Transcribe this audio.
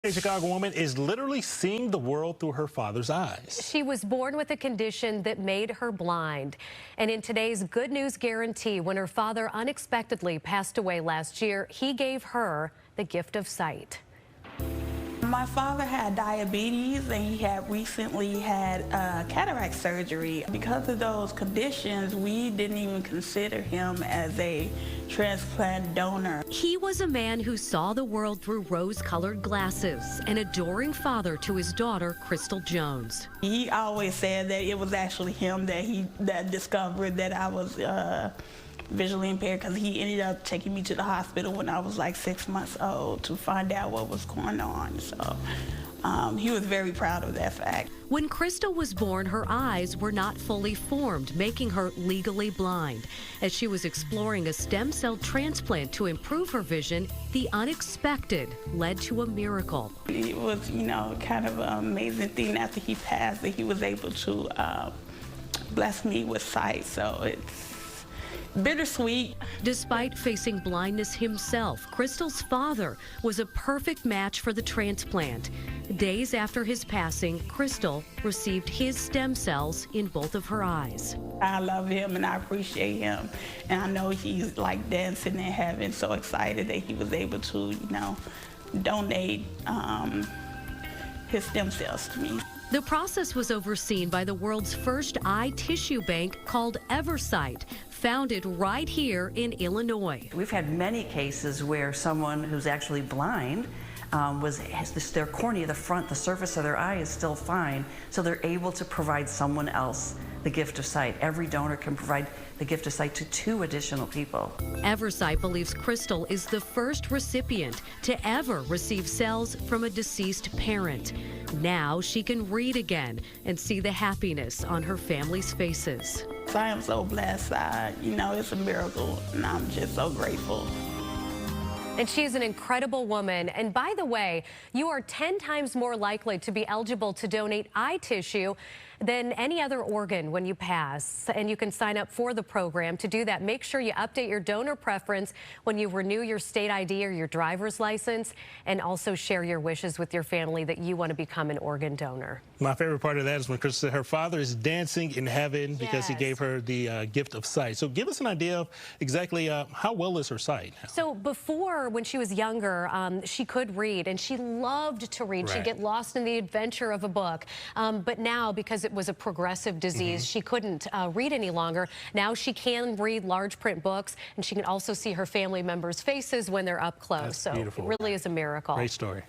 A Chicago woman is literally seeing the world through her father's eyes. She was born with a condition that made her blind. And in today's Good News Guarantee, when her father unexpectedly passed away last year, he gave her the gift of sight. My father had diabetes and he had recently had cataract surgery. Because of those conditions, we didn't even consider him as a transplant donor. He was a man who saw the world through rose-colored glasses, an adoring father to his daughter, Crystal Jones. He always said that it was actually him that discovered that I was visually impaired, because he ended up taking me to the hospital when I was like 6 months old to find out what was going on. So he was very proud of that fact. When Crystal was born, her eyes were not fully formed, making her legally blind. As she was exploring a stem cell transplant to improve her vision, the unexpected led to a miracle. It was, kind of an amazing thing after he passed that he was able to bless me with sight. So it's bittersweet. Despite facing blindness himself, Crystal's father was a perfect match for the transplant. Days after his passing, Crystal received his stem cells in both of her eyes. I love him and I appreciate him. And I know he's like dancing in heaven, so excited that he was able to, donate his stem cells to me. The process was overseen by the world's first eye tissue bank called Eversight, founded right here in Illinois. We've had many cases where someone who's actually blind has their cornea, the front, the surface of their eye is still fine, so they're able to provide someone else the gift of sight. Every donor can provide the gift of sight to 2 additional people. Eversight believes Crystal is the first recipient to ever receive cells from a deceased parent. Now she can read again and see the happiness on her family's faces. I am so blessed. It's a miracle, and I'm just so grateful. And she is an incredible woman. And by the way, you are 10 times more likely to be eligible to donate eye tissue than any other organ when you pass. And you can sign up for the program. To do that, make sure you update your donor preference when you renew your state ID or your driver's license, and also share your wishes with your family that you want to become an organ donor. My favorite part of that is when Crystal said her father is dancing in heaven because he gave her the gift of sight. So give us an idea of exactly how well is her sight? So before, when she was younger, she could read and she loved to read. She'd get lost in the adventure of a book. But now, because it was a progressive disease, she couldn't read any longer. Now she can read large print books, and she can also see her family members' faces when they're up close. That's so beautiful. it really is a miracle. Great story.